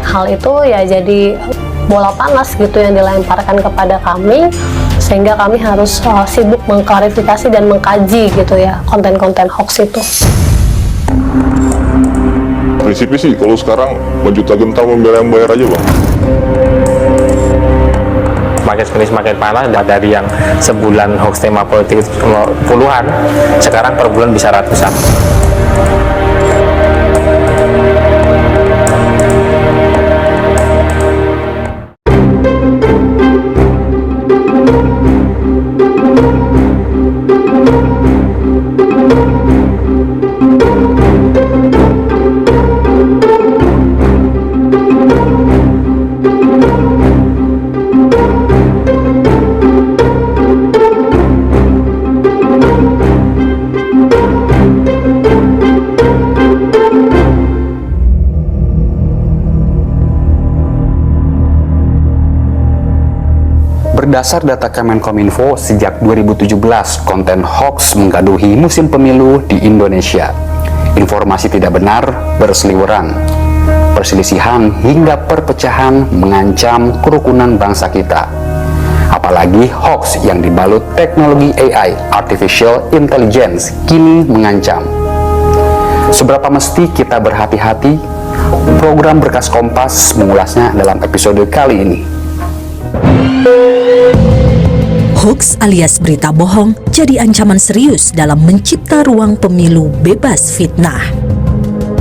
hal itu ya jadi bola panas gitu yang dilemparkan kepada kami, sehingga kami harus sibuk mengklarifikasi dan mengkaji gitu ya konten-konten hoax itu. Prinsipnya sih kalau sekarang menjuta gentar membela yang bayar aja bang. Semakin panas, dari yang sebulan hoax tema politik puluhan, sekarang per bulan bisa ratusan. Berdasar data Kemenkominfo, sejak 2017, konten hoax menggaduhi musim pemilu di Indonesia. Informasi tidak benar berseliweran. Perselisihan hingga perpecahan mengancam kerukunan bangsa kita. Apalagi hoax yang dibalut teknologi AI, Artificial Intelligence, kini mengancam. Seberapa mesti kita berhati-hati? Program Berkas Kompas mengulasnya dalam episode kali ini. Hoax alias berita bohong jadi ancaman serius dalam mencipta ruang pemilu bebas fitnah.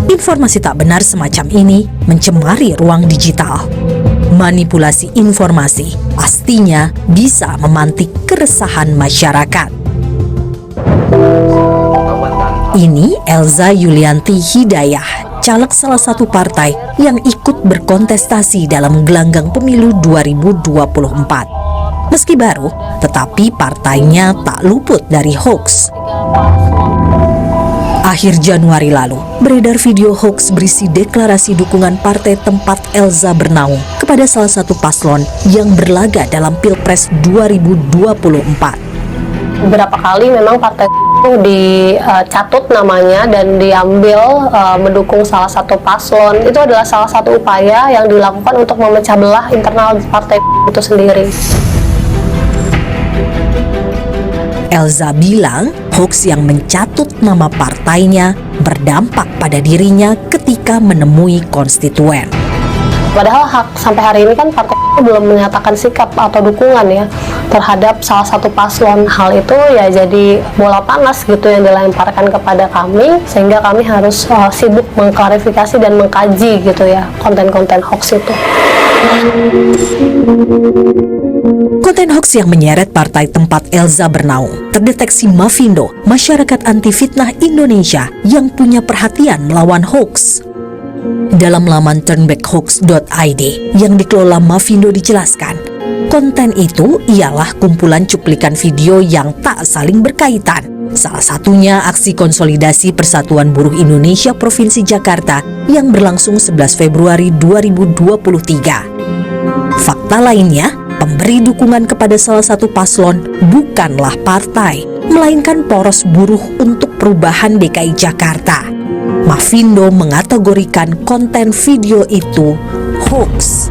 Informasi tak benar semacam ini mencemari ruang digital. Manipulasi informasi pastinya bisa memantik keresahan masyarakat. Ini Elza Yulianti Hidayah, caleg salah satu partai yang ikut berkontestasi dalam gelanggang pemilu 2024. Meski baru, tetapi partainya tak luput dari hoax. Akhir Januari lalu, beredar video hoax berisi deklarasi dukungan partai tempat Elza bernaung kepada salah satu paslon yang berlaga dalam Pilpres 2024. Beberapa kali memang partai itu dicatut namanya dan diambil mendukung salah satu paslon. Itu adalah salah satu upaya yang dilakukan untuk memecah belah internal partai itu sendiri. Elza bilang hoax yang mencatut nama partainya berdampak pada dirinya ketika menemui konstituen. Padahal sampai hari ini kan partai belum menyatakan sikap atau dukungan ya terhadap salah satu paslon. Hal itu ya jadi bola panas gitu yang dilemparkan kepada kami, sehingga kami harus sibuk mengklarifikasi dan mengkaji gitu ya konten-konten hoax itu. Konten hoax yang menyeret partai tempat Elza bernaung terdeteksi Mafindo, Masyarakat Anti Fitnah Indonesia yang punya perhatian melawan hoax. Dalam laman turnbackhoax.id yang dikelola Mafindo dijelaskan, konten itu ialah kumpulan cuplikan video yang tak saling berkaitan. Salah satunya aksi konsolidasi Persatuan Buruh Indonesia Provinsi Jakarta yang berlangsung 11 Februari 2023. Fakta lainnya, pemberi dukungan kepada salah satu paslon bukanlah partai, melainkan Poros Buruh untuk Perubahan DKI Jakarta. Mafindo mengategorikan konten video itu hoax.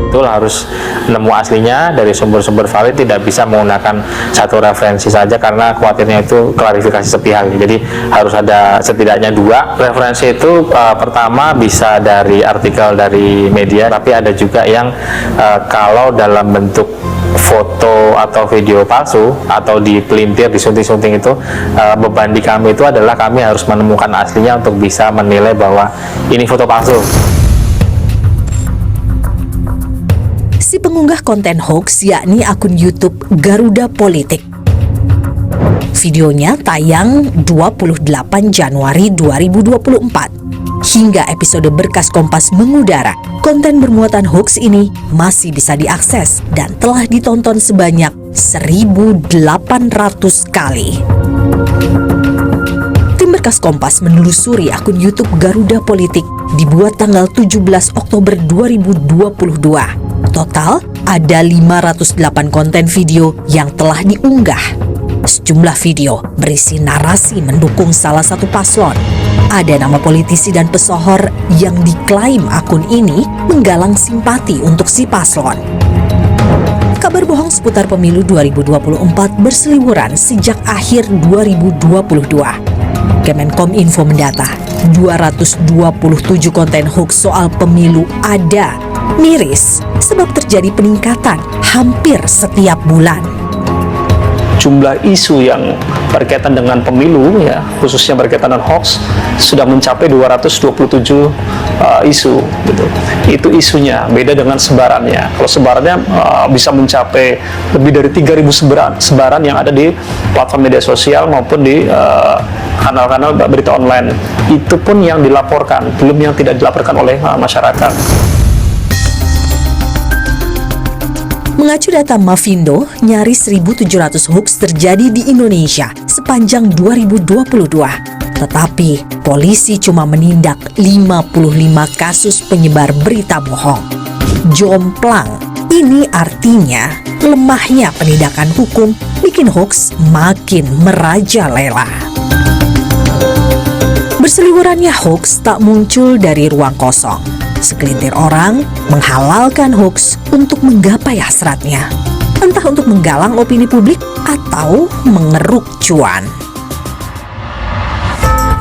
Itu harus nemu aslinya dari sumber-sumber valid, tidak bisa menggunakan satu referensi saja karena khawatirnya itu klarifikasi sepihak. Jadi harus ada setidaknya dua referensi itu. Pertama bisa dari artikel dari media, tapi ada juga yang kalau dalam bentuk foto atau video palsu atau dipelintir, disunting-sunting itu, beban di kami itu adalah kami harus menemukan aslinya untuk bisa menilai bahwa ini foto palsu. Si pengunggah konten hoax yakni akun YouTube Garuda Politik. Videonya tayang 28 Januari 2024. Hingga episode Berkas Kompas mengudara, konten bermuatan hoax ini masih bisa diakses dan telah ditonton sebanyak 1.800 kali. Tim Berkas Kompas menelusuri akun YouTube Garuda Politik dibuat tanggal 17 Oktober 2022. Total ada 508 konten video yang telah diunggah. Sejumlah video berisi narasi mendukung salah satu paslon. Ada nama politisi dan pesohor yang diklaim akun ini menggalang simpati untuk si paslon. Kabar bohong seputar pemilu 2024 berseliweran sejak akhir 2022. Kemenkominfo mendata 227 konten hoax soal pemilu ada, miris sebab terjadi peningkatan hampir setiap bulan. Jumlah isu yang berkaitan dengan pemilu, ya khususnya berkaitan dengan hoax, sudah mencapai 227 isu. Gitu. Itu isunya, beda dengan sebarannya. Kalau sebarannya bisa mencapai lebih dari 3.000 sebaran yang ada di platform media sosial maupun di kanal-kanal berita online. Itu pun yang dilaporkan, belum yang tidak dilaporkan oleh masyarakat. Mengacu data Mafindo, nyaris 1.700 hoax terjadi di Indonesia sepanjang 2022. Tetapi, polisi cuma menindak 55 kasus penyebar berita bohong. Jomplang, ini artinya lemahnya penindakan hukum bikin hoax makin merajalela. Berseliwerannya hoax tak muncul dari ruang kosong. Segelintir orang menghalalkan hoax untuk menggapai hasratnya, entah untuk menggalang opini publik atau mengeruk cuan.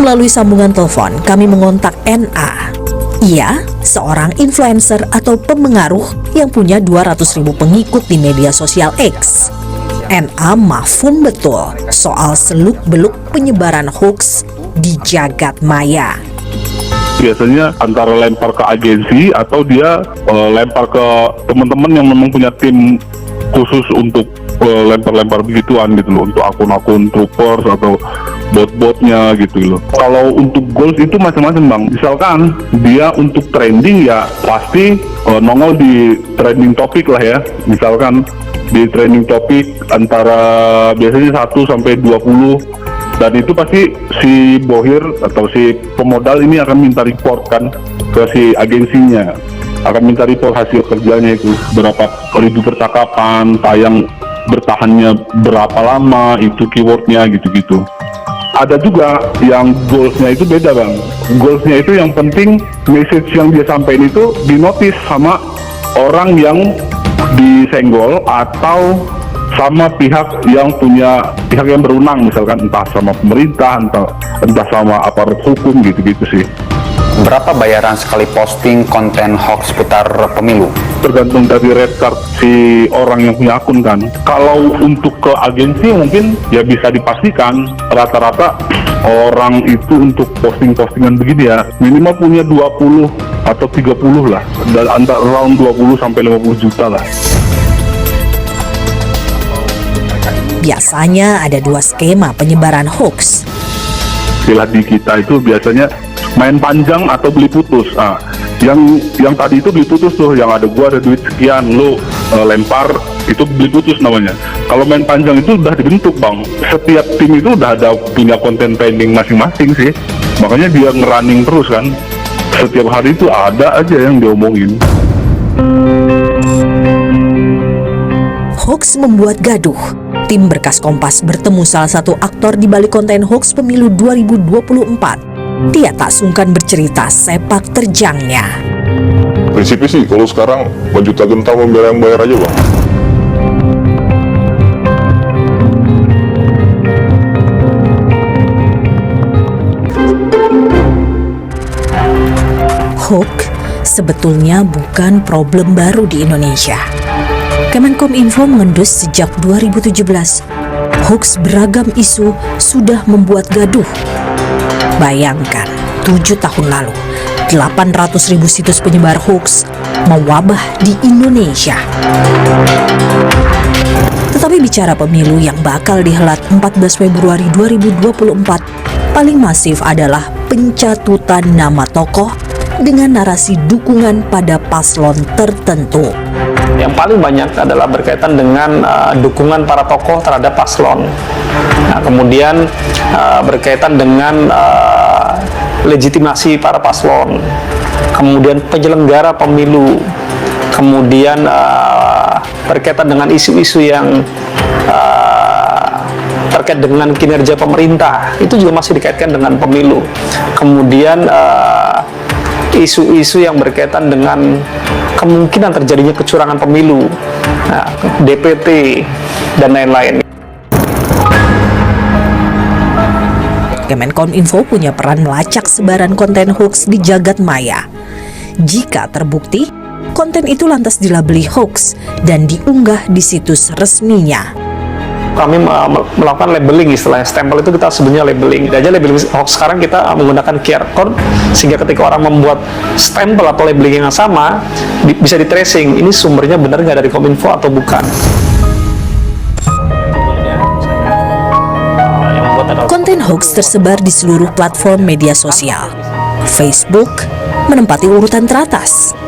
Melalui sambungan telepon, kami mengontak NA. Ia seorang influencer atau pemengaruh yang punya 200.000 pengikut di media sosial X. NA mafhum betul soal seluk-beluk penyebaran hoax di jagat maya. Biasanya antara lempar ke agensi atau dia lempar ke teman-teman yang memang punya tim khusus untuk lempar-lempar begituan gitu loh, untuk akun-akun troopers atau bot-botnya gitu loh. Kalau untuk goals itu macam-macam bang. Misalkan dia untuk trending ya pasti nongol di trending topik lah ya. Misalkan di trending topik antara biasanya 1 sampai 20. Dan itu pasti si bohir atau si pemodal ini akan minta report kan ke si agensinya, akan minta report hasil kerjanya itu, berapa ribu percakapan, tayang bertahannya berapa lama, itu keywordnya gitu-gitu. Ada juga yang goalsnya itu beda bang. Goalsnya itu yang penting message yang dia sampaikan itu dinotis sama orang yang disenggol atau sama pihak yang berwenang, misalkan entah sama pemerintah, entah sama aparat hukum gitu-gitu sih. Berapa bayaran sekali posting konten hoax seputar pemilu? Tergantung dari red card si orang yang punya akun kan. Kalau untuk ke agensi mungkin ya bisa dipastikan rata-rata orang itu untuk posting-postingan begini ya minimal punya 20 atau 30 lah, dan antara round 20 sampai 50 juta lah. Biasanya ada dua skema penyebaran hoax. Istilah di kita itu biasanya main panjang atau beli putus. Nah, yang tadi itu beli putus tuh, yang ada gua ada duit sekian, lu lempar, itu beli putus namanya. Kalau main panjang itu udah dibentuk bang. Setiap tim itu udah ada punya konten trending masing-masing sih. Makanya dia ngerunning terus kan. Setiap hari itu ada aja yang diomongin. Hoax membuat gaduh. Tim Berkas Kompas bertemu salah satu aktor di balik konten hoax pemilu 2024. Dia tak sungkan bercerita sepak terjangnya. Prinsipnya sih kalau sekarang baju tak gentar membela yang bayar aja bang. Hoax sebetulnya bukan problem baru di Indonesia. Kemenkominfo mengendus sejak 2017. Hoax beragam isu sudah membuat gaduh. Bayangkan, 7 tahun lalu, 800.000 situs penyebar hoax mewabah di Indonesia. Tetapi bicara pemilu yang bakal dihelat 14 Februari 2024, paling masif adalah pencatutan nama tokoh dengan narasi dukungan pada paslon tertentu. Yang paling banyak adalah berkaitan dengan dukungan para tokoh terhadap paslon. Nah, kemudian berkaitan dengan legitimasi para paslon, kemudian penyelenggara pemilu, kemudian berkaitan dengan isu-isu yang terkait dengan kinerja pemerintah, itu juga masih dikaitkan dengan pemilu. Kemudian isu-isu yang berkaitan dengan kemungkinan terjadinya kecurangan pemilu, nah, DPT, dan lain-lain. Kemenkominfo punya peran melacak sebaran konten hoax di jagat maya. Jika terbukti, konten itu lantas dilabeli hoax dan diunggah di situs resminya. Kami melakukan labeling, istilahnya stempel itu kita sebenarnya labeling. Dan aja labeling hoax sekarang kita menggunakan QR code, sehingga ketika orang membuat stempel atau labeling yang sama, bisa di tracing ini sumbernya benar nggak dari Kominfo atau bukan. Konten hoax tersebar di seluruh platform media sosial. Facebook menempati urutan teratas.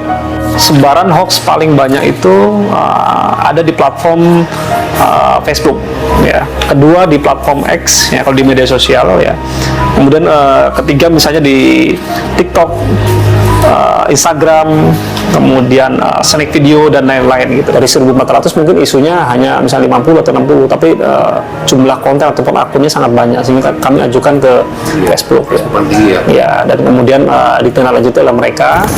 Sebaran hoax paling banyak itu ada di platform Facebook, ya. Kedua di platform X, ya, kalau di media sosial, ya. Kemudian ketiga misalnya di TikTok, Instagram, kemudian snack video dan lain-lain gitu. Dari 1.400 mungkin isunya hanya misalnya 50 atau 60, tapi jumlah konten ataupun akunnya sangat banyak, sehingga kami ajukan ke Facebook, ya. Ya, dan kemudian ditindaklanjuti oleh mereka.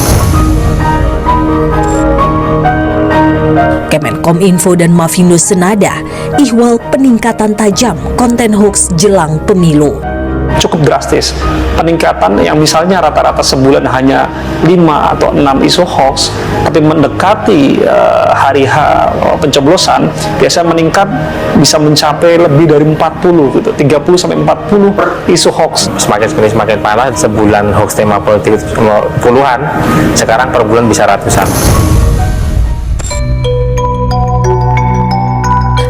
Kemenkominfo dan Mafindo senada ihwal peningkatan tajam konten hoax jelang pemilu. Cukup drastis. Peningkatan yang misalnya rata-rata sebulan hanya 5 atau 6 isu hoax, tapi mendekati hari H pencoblosan, biasanya meningkat bisa mencapai lebih dari 40 gitu, 30 sampai 40 isu hoax. Semakin parah, sebulan hoax tema politik puluhan, sekarang per bulan bisa ratusan.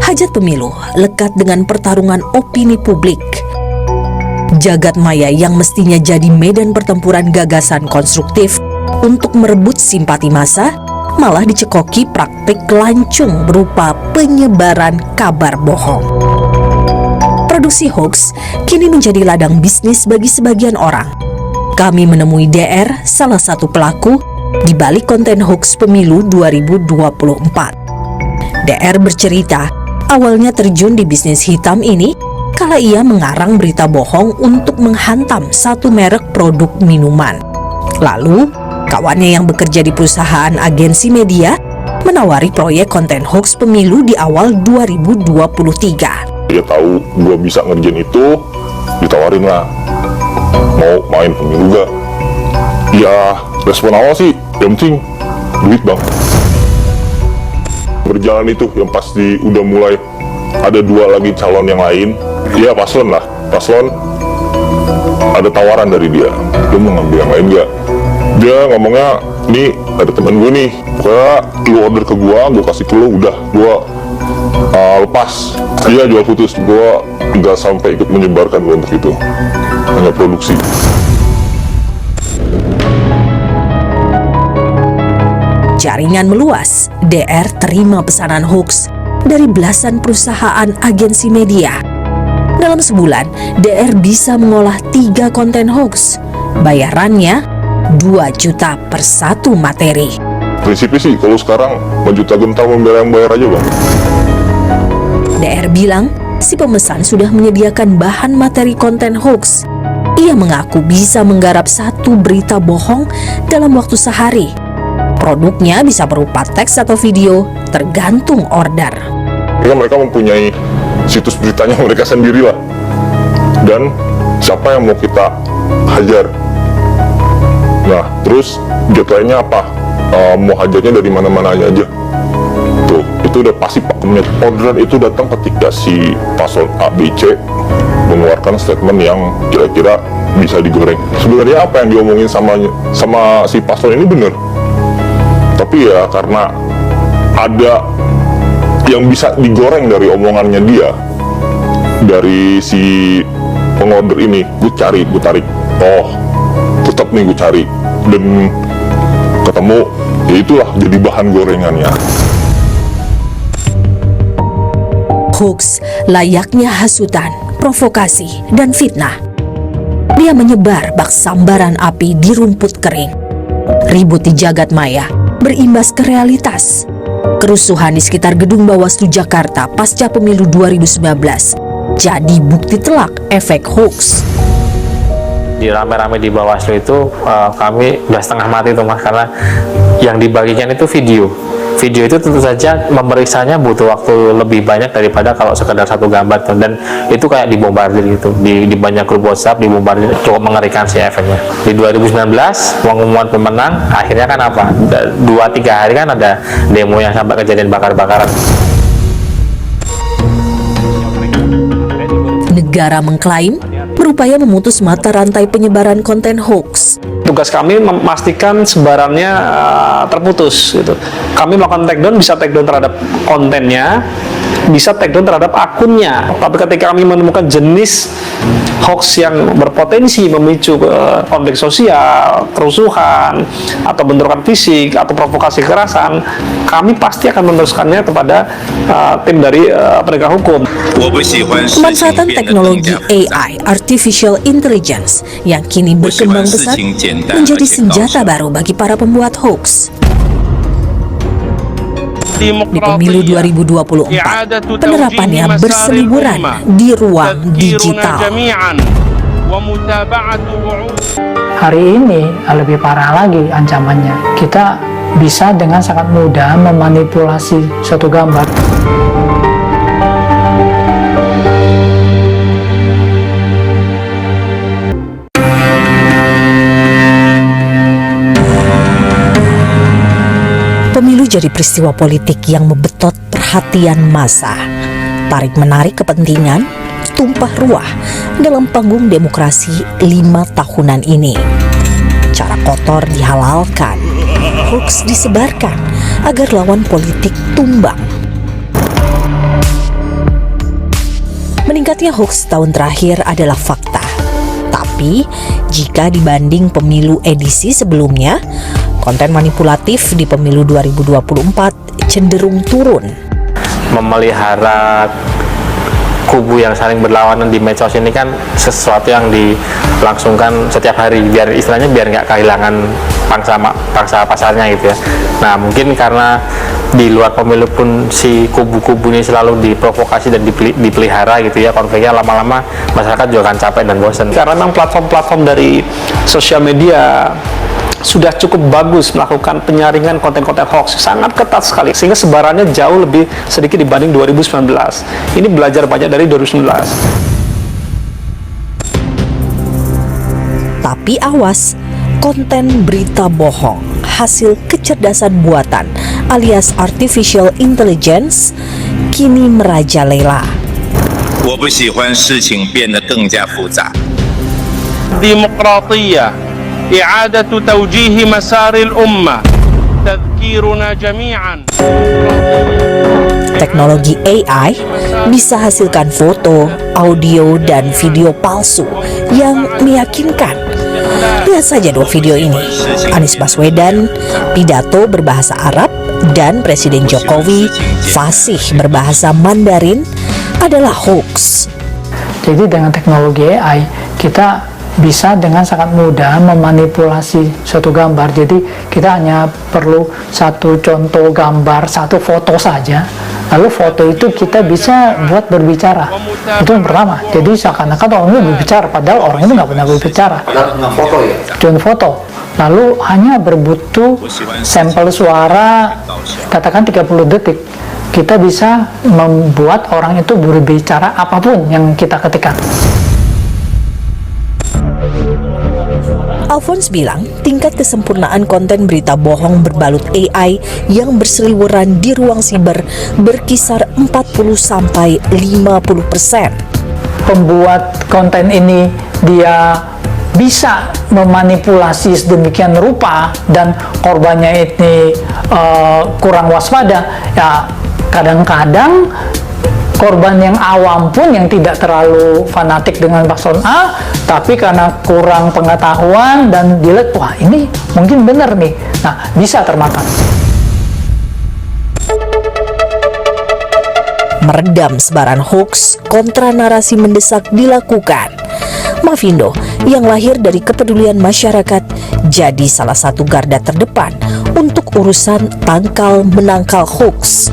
Hajat pemilu lekat dengan pertarungan opini publik. Jagat maya yang mestinya jadi medan pertempuran gagasan konstruktif untuk merebut simpati massa, malah dicekoki praktik lancung berupa penyebaran kabar bohong. Produksi hoax kini menjadi ladang bisnis bagi sebagian orang. Kami menemui DR, salah satu pelaku di balik konten hoax pemilu 2024. DR bercerita, awalnya terjun di bisnis hitam ini kala ia mengarang berita bohong untuk menghantam satu merek produk minuman. Lalu, kawannya yang bekerja di perusahaan agensi media menawari proyek konten hoax pemilu di awal 2023. Dia tahu gue bisa ngerjain itu, ditawarin lah, mau main pemilu gak? Ya, respon awal sih, yang penting duit bang. Berjalan itu yang pasti udah mulai ada 2 lagi calon yang lain. Ya paslon lah, paslon ada tawaran dari dia, lu mau ngambil yang lain gak? Dia ngomongnya, nih ada temen gue nih, pokoknya lu order ke gue kasih ke lu, udah gue lepas. Dia jual putus, gue nggak sampai ikut menyebarkan gue untuk itu, hanya produksi. Jaringan meluas, DR terima pesanan hoax dari belasan perusahaan agensi media. Dalam sebulan, DR bisa mengolah 3 konten hoax. Bayarannya 2 juta per satu materi. Prinsipnya sih, kalau sekarang menjuta gentar membela yang bayar aja bang. DR bilang, si pemesan sudah menyediakan bahan materi konten hoax. Ia mengaku bisa menggarap 1 berita bohong dalam waktu sehari. Produknya bisa berupa teks atau video, tergantung order. Ya, mereka mempunyai situs beritanya mereka sendiri lah. Dan siapa yang mau kita hajar? Nah, terus deadline-nya apa? Mau hajarnya dari mana-mana aja. Tuh, itu udah pasti pakemnya. Orderan itu datang ketika si paslon A, B, C mengeluarkan statement yang kira-kira bisa digoreng. Sebenarnya apa yang diomongin sama si paslon ini bener. Tapi ya karena ada yang bisa digoreng dari omongannya dia, dari si pengorder ini, gue tarik, oh tetap nih gue cari, dan ketemu, ya itulah jadi bahan gorengannya. Hoax layaknya hasutan, provokasi, dan fitnah. Dia menyebar bak sambaran api di rumput kering. Ribut di jagat maya berimbas ke realitas. Kerusuhan di sekitar gedung Bawaslu Jakarta pasca pemilu 2019 jadi bukti telak efek hoax. Di rame-rame di Bawaslu itu kami udah setengah mati tuh Mas, karena yang dibagikan itu video itu tentu saja memeriksanya butuh waktu lebih banyak daripada kalau sekedar satu gambar tuh. Dan itu kayak dibombardir gitu di banyak grup WhatsApp, dibombardir, cukup mengerikan sih efeknya. Di 2019 pengumuman pemenang akhirnya kan apa, 2-3 hari kan ada demo yang sampai kejadian bakar-bakaran. Negara mengklaim berupaya memutus mata rantai penyebaran konten hoax. Tugas kami memastikan sebarannya terputus gitu. Kami melakukan takedown, bisa takedown terhadap kontennya, bisa takedown terhadap akunnya. Tapi ketika kami menemukan jenis hoax yang berpotensi memicu konflik sosial, kerusuhan, atau bentrokan fisik, atau provokasi kekerasan, kami pasti akan meneruskannya kepada tim dari penegak hukum. Pemanfaatan teknologi AI (Artificial Intelligence) yang kini berkembang pesat menjadi senjata baru bagi para pembuat hoax. Di pemilu 2024, penerapannya berseliweran di ruang digital. Hari ini lebih parah lagi ancamannya. Kita bisa dengan sangat mudah memanipulasi suatu gambar. Pemilu jadi peristiwa politik yang membetot perhatian massa, tarik-menarik kepentingan, tumpah ruah dalam panggung demokrasi 5 tahunan ini. Cara kotor dihalalkan, hoax disebarkan agar lawan politik tumbang. Meningkatnya hoax tahun terakhir adalah fakta. Tapi, jika dibanding pemilu edisi sebelumnya, konten manipulatif di pemilu 2024 cenderung turun. Memelihara kubu yang saling berlawanan di medsos ini kan sesuatu yang dilangsungkan setiap hari, biar istilahnya biar nggak kehilangan pangsa pasarnya gitu ya. Nah, mungkin karena di luar pemilu pun si kubu-kubu ini selalu diprovokasi dan dipelihara gitu ya, konfliknya lama-lama masyarakat juga akan capek dan bosan. Karena memang platform-platform dari sosial media sudah cukup bagus melakukan penyaringan konten-konten hoax, sangat ketat sekali, sehingga sebarannya jauh lebih sedikit dibanding 2019. Ini belajar banyak dari 2019. Tapi awas, konten berita bohong hasil kecerdasan buatan alias artificial intelligence kini merajalela. 我不喜欢事情变得更加复杂。 ديمقراطية إعادة توجيه مسار الأمة تذكيرنا جميعا. Teknologi AI bisa hasilkan foto, audio, dan video palsu yang meyakinkan. Lihat saja 2 video ini. Anies Baswedan pidato berbahasa Arab dan Presiden Jokowi fasih berbahasa Mandarin adalah hoax. Jadi dengan teknologi AI kita bisa dengan sangat mudah memanipulasi suatu gambar. Jadi kita hanya perlu satu contoh gambar, satu foto saja, lalu foto itu kita bisa buat berbicara. Itu yang pertama. Jadi seakan-akan orang itu berbicara, padahal orang itu nggak pernah berbicara. Cuma foto ya? Cuma foto. Lalu hanya berbutuh sampel suara, katakan 30 detik. Kita bisa membuat orang itu berbicara apapun yang kita ketikkan. Alphonse bilang tingkat kesempurnaan konten berita bohong berbalut AI yang berseliweran di ruang siber berkisar 40-50%. Pembuat konten ini dia bisa memanipulasi sedemikian rupa dan korbannya ini kurang waspada, ya kadang-kadang korban yang awam pun yang tidak terlalu fanatik dengan paslon A, tapi karena kurang pengetahuan dan dilihat, wah ini mungkin benar nih, nah bisa termakan. Meredam sebaran hoax, kontra narasi mendesak dilakukan. Mavindo yang lahir dari kepedulian masyarakat jadi salah satu garda terdepan untuk urusan tangkal menangkal hoax.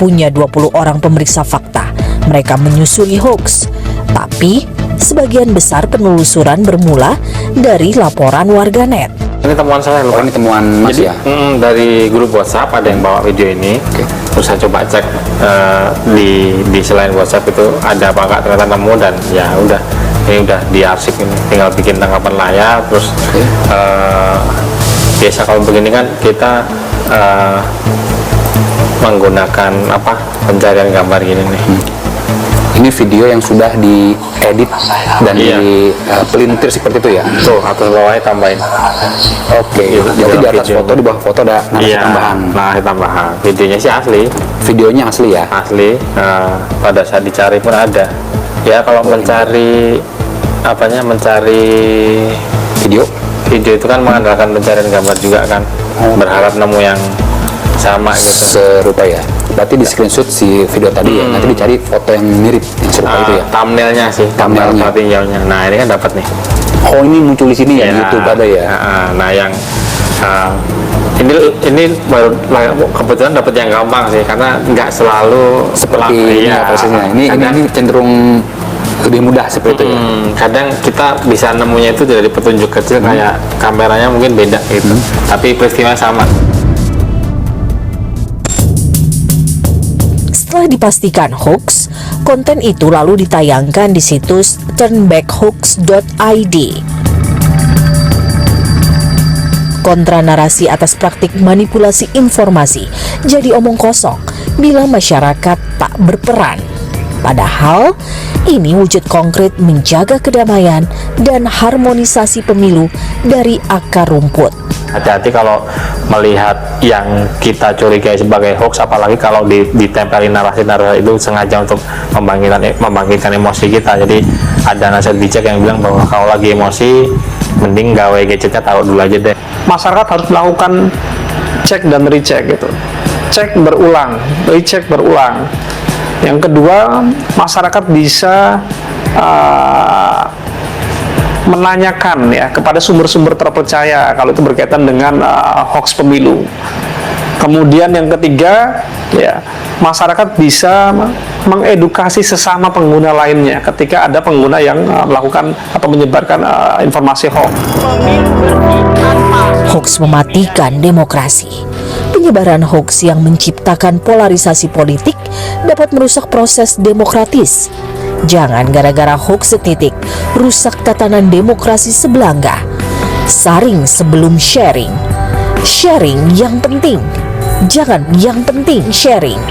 punya 20 orang pemeriksa fakta. Mereka menyusuri hoaks. Tapi, sebagian besar penelusuran bermula dari laporan warganet. Ini temuan saya loh. Oh, ini temuan Mas Jadi, ya? Dari grup WhatsApp ada yang bawa video ini. Terus saya coba cek di selain WhatsApp itu ada apa enggak, ternyata nemu, dan ya udah, ini udah diarsip, ini tinggal bikin tangkapan layar. Terus biasa kalau begini kan kita menggunakan pencarian gambar gini nih. Ini video yang sudah diedit dan dipelintir seperti itu ya? Tuh, atas bawahnya tambahin. Oke, jadi di atas video. foto, di bawah foto ada narasi tambahan. Narasi tambahan. Videonya sih asli. Videonya asli ya? Asli. Pada saat dicari pun ada. Ya kalau mencari mencari Video? Video itu kan mengandalkan pencarian gambar juga kan. Berharap nemu yang sama gitu. Serupa ya? Berarti di screenshot si video tadi ya? Nanti dicari foto yang mirip, yang serupa itu ya? Thumbnailnya sih, Thumbnailnya. tinjaunya. Nah ini kan dapat nih. Oh, ini muncul di sini ya? YouTube ada ya? Nah yang ini baru kebetulan dapat yang gampang sih, karena nggak selalu Seperti ini ya prosesnya. Ini cenderung lebih mudah seperti itu ya? Kadang kita bisa nemunya itu dari petunjuk kecil, kayak kameranya mungkin beda gitu, tapi peristiwa sama. Setelah dipastikan hoax, konten itu lalu ditayangkan di situs turnbackhoax.id. Kontra narasi atas praktik manipulasi informasi jadi omong kosong bila masyarakat tak berperan. Padahal, ini wujud konkret menjaga kedamaian dan harmonisasi pemilu dari akar rumput. Hati-hati kalau melihat yang kita curigai sebagai hoax, apalagi kalau ditempelin narasi-narasi itu sengaja untuk membangkitkan emosi kita. Jadi ada nasihat bijak yang bilang bahwa kalau lagi emosi, mending gawe gadgetnya taruh dulu aja deh. Masyarakat harus melakukan cek dan recheck gitu. Cek berulang, recheck berulang. Yang kedua, masyarakat bisa menanyakan ya kepada sumber-sumber terpercaya kalau itu berkaitan dengan hoax pemilu. Kemudian yang ketiga, ya, masyarakat bisa mengedukasi sesama pengguna lainnya ketika ada pengguna yang melakukan atau menyebarkan informasi hoax. Hoax mematikan demokrasi. Penyebaran hoax yang menciptakan polarisasi politik dapat merusak proses demokratis. Jangan gara-gara hoax setitik rusak tatanan demokrasi sebelangga. Saring sebelum sharing. Sharing yang penting. Jangan yang penting sharing.